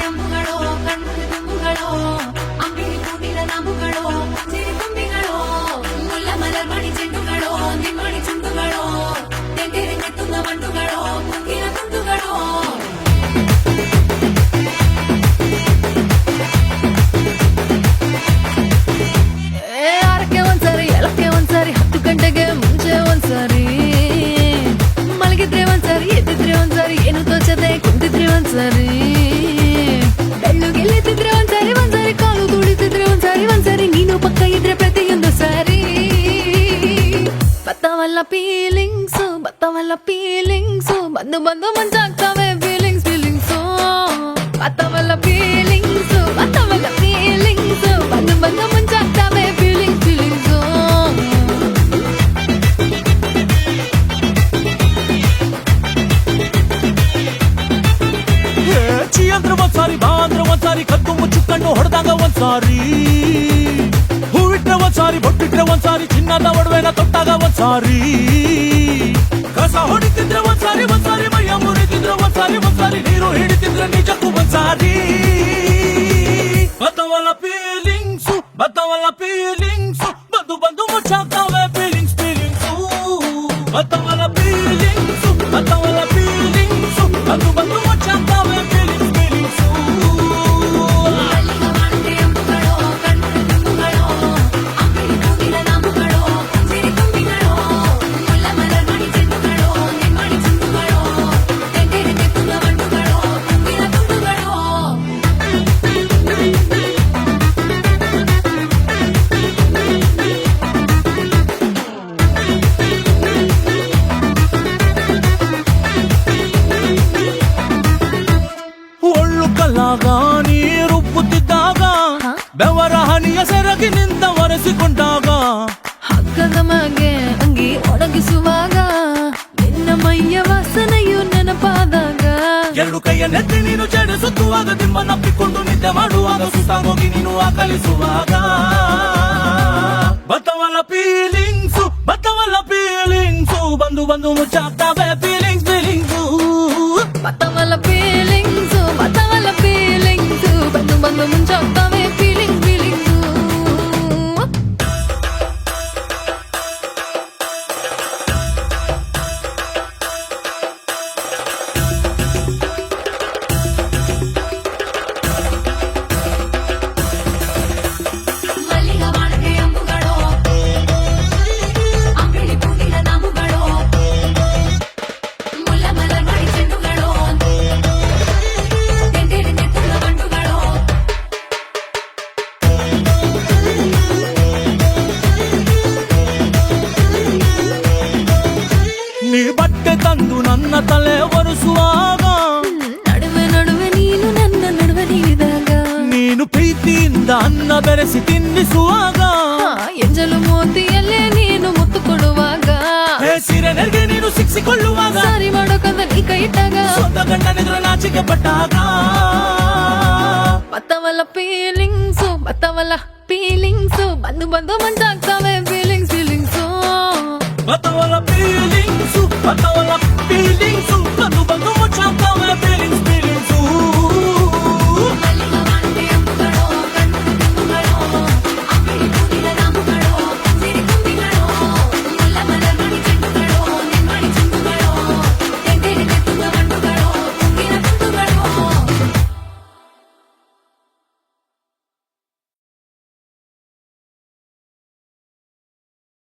ಅಂಬುಗಳೋ ಕಣ್ಣು ತುಂಬುಗಳೋ ಅಂಬಿಳಿ ಕೂಡಿದ ನಾಮುಗಳೋ ಸಿರಿ ತುಂಬಿಗಳೋ ಮುಲ್ಲ ಮಲರ್ ಮಣಿ ಚೆಂಡುಗಳೋ ನಿಮ್ಮಣಿ ಚುಂಡುಗಳೋ ತೆಂಗೆರೆ ನೆತ್ತುಂಗ ಮಂಡುಗಳೋ ಮುಂಗಿನ ತುಂಡುಗಳೋ ಆರಕ್ಕೆ ಒಂದ್ಸರಿ ಏಳಕ್ಕೆ ಒಂದ್ಸರಿ 10 ಗಂಟೆಗೆ ಮುಂಚೆ ಒಂದ್ಸರಿ ಮಲಗಿದ್ರೆ ಒಂದ್ಸರಿ ಎದ್ದಿದ್ರೆ ಒಂದ್ಸರಿ ಏನು ತೋಚದೆ ಕುಂತಿದ್ರೆ ಒಂದ್ಸರಿ ಬೆಳ್ಳುಗೆಲ್ಲಿದ್ರೆ ಒಂದ್ಸರಿ ಒಂದ್ಸರಿ ಕಾಲು ತುಳಿತಿದ್ರೆ ಒಂದ್ಸರಿ ನೀನು ಪಕ್ಕ ಇದ್ರೆ ಪ್ರತಿಯೊಂದು ಸಾರಿ ಬತ್ತವಲ್ಲ ಫೀಲಿಂಗ್ಸು ಬಂದು ಬಂದು ಮಂಚಾಗ್ತವೆ ಫೀಲಿಂಗ್ಸು ಬತ್ತವಲ್ಲ ಫೀಲಿಂಗ್ಸು ಬಂದು ಬಂದು ಮಂಚಾಗ್ತವೆ ಫೀಲಿಂಗ್ಸು ಚಿ ಅಂದ್ರೆ ಒಂದ್ಸಾರಿ ಬಾ ಅಂದ್ರೆ ಒಂದ್ಸಾರಿ ಕದ್ದು ಮುಚ್ಚುಕಣ್ಣು ಹೊಡೆದಾಗ ಒಂದ್ಸಾರಿ ಹೂವಿಟ್ರೆ ಒಂದ್ಸಾರಿ ಬೊಟ್ಟಿಟ್ರೆ ಒಂದ್ಸಾರಿ ಚಿನ್ನದ ಒಡವೆನ ತೊಟ್ಟಾಗ ಒಂದ್ಸಾರಿ ಕಸ ಹೊಡಿತಿದ್ರೆ ಒಂದ್ಸಾರಿ ಮೈಯ ಮುರಿತಿದ್ರೆ ಒಂದ್ಸಾರಿ ನೀರು ಹಿಡಿತಿದ್ರೆ ನಿಜಕ್ಕೂ ಒಂದ್ಸಾರಿ ಬತ್ತವಲ್ಲ ಫೀಲಿಂಗ್ಸು ಬಂದು ಬಂದು ಮುಚ್ಚಾಗ್ತವೆ ಫೀಲಿಂಗ್ಸು ಬತ್ತವಲ್ಲ ಫೀಲಿಂಗ್ಸು ಬಂದು ಬಂದು ಮುಚ್ಚಾಗ್ತವೆ ಫೀಲಿಂಗ್ಸು ಮಲ್ಲಿಗೆ ಅಂಬುಗಳೋ ಕಣ್ಣು ತುಂಬುಗಳೋ ಅಂಬಿಳಿ ಕೂಡಿದ ನಾಮುಗಳೋ ಸಿರಿ ತುಂಬಿಗಳೋ ಮುಲ್ಲ ಮಲರ್ ಮಣಿ ಚೆಂಡುಗಳೋ ನಿಮ್ಮಣಿ ಚುಂಡುಗಳೋ ತೆಂಗೆರೆ ನೆತ್ತುಂಗ ಮಂಡುಗಳೋ ಮುಂಗಿನ ತುಂಡುಗಳೋ ಒಳ್ಳು ಕಲ್ಲಾಗ ನೀರುಪ್ಪುತ್ತಿದ್ದಾಗ ಬೆವರ ಹನಿಯ ಸೆರಗಿನಿಂದ ಒರೆಸಿಕೊಂಡಾಗ ಹಗ್ಗದ ಮಗೆ ಅಂಗಿ ಒಣಗಿಸುವಾಗ ನಿನ್ನ ಮೈಯ ವಾಸನೆಯು ನೆನಪಾದಾಗ ಎರಡು ಕೈಯನ್ನೆತ್ತಿ ನೀನು ಜಡಿಸುತ್ತುವಾಗ ದಿಮ್ಮನಪ್ಪಿಕೊಂಡು ನಿದ್ದೆ ಮಾಡುವಾಗ ಸುತ್ತಾಗೋಗಿ ನೀನು ಆಕಲಿಸುವಾಗ ಬತ್ತವಲ್ಲ ಫೀಲಿಂಗ್ಸು ಬಂದು ಬಂದು ಮುಚ್ಚಾಗ್ತವೆ ಫೀಲಿಂಗ್ಸು ಬತ್ತವಲ್ಲ ಫೀಲಿಂಗ್ಸು ಬಂದು ಬಂದು ಮುಂಚಾಗ್ತವೆ ಫೀಲಿಂಗ್ಸು ಮಲ್ಲಿಗೆ ಅಂಬುಗಳೋ ಅಂಬಿಳಿ ಕೂಡಿದ ನಾಮುಗಳೋ ಮುಲ್ಲ ಮಲರ್ ಮಣಿ ಚೆಂಡುಗಳೋ ತೆಂಗೆರೆ ನೆತ್ತುಂಗ ಮಂಡುಗಳೋ ನೀ ಬಟ್ಟೆ ತಂದು ನನ್ನ ತಲೆ ಒರೆಸುವಾಗ ನಡುವೆ ನೀನು ನನ್ನ ನಡುವೆ ನೀಡಿದಾಗ ನೀನು ಪ್ರೀತಿಯಿಂದ ಅನ್ನ ಬೆರೆಸಿ ತಿನ್ನಿಸುವಾಗ ಎಂಜಲು ಮೋತಿಯಲ್ಲೇ ನೀನು ಮುತ್ತು ಕೊಡುವಾಗ ಸೀರೆ ನೆರಿಗೆ ನೀನು ಸಿಕ್ಕಿಕೊಳ್ಳುವಾಗ ಸಾರಿ ಮಾಡೋಕಂದ ನೀ ಕೈ ಇಟ್ಟಾಗ ಸ್ವಂತ ಗಂಡನೆದುರು ನಾಚಿಕೆ ಪಟ್ಟಾಗ ಬತ್ತವಲ್ಲ ಫೀಲಿಂಗ್ಸು ಬಂದು ಬಂದು ಮಂಚ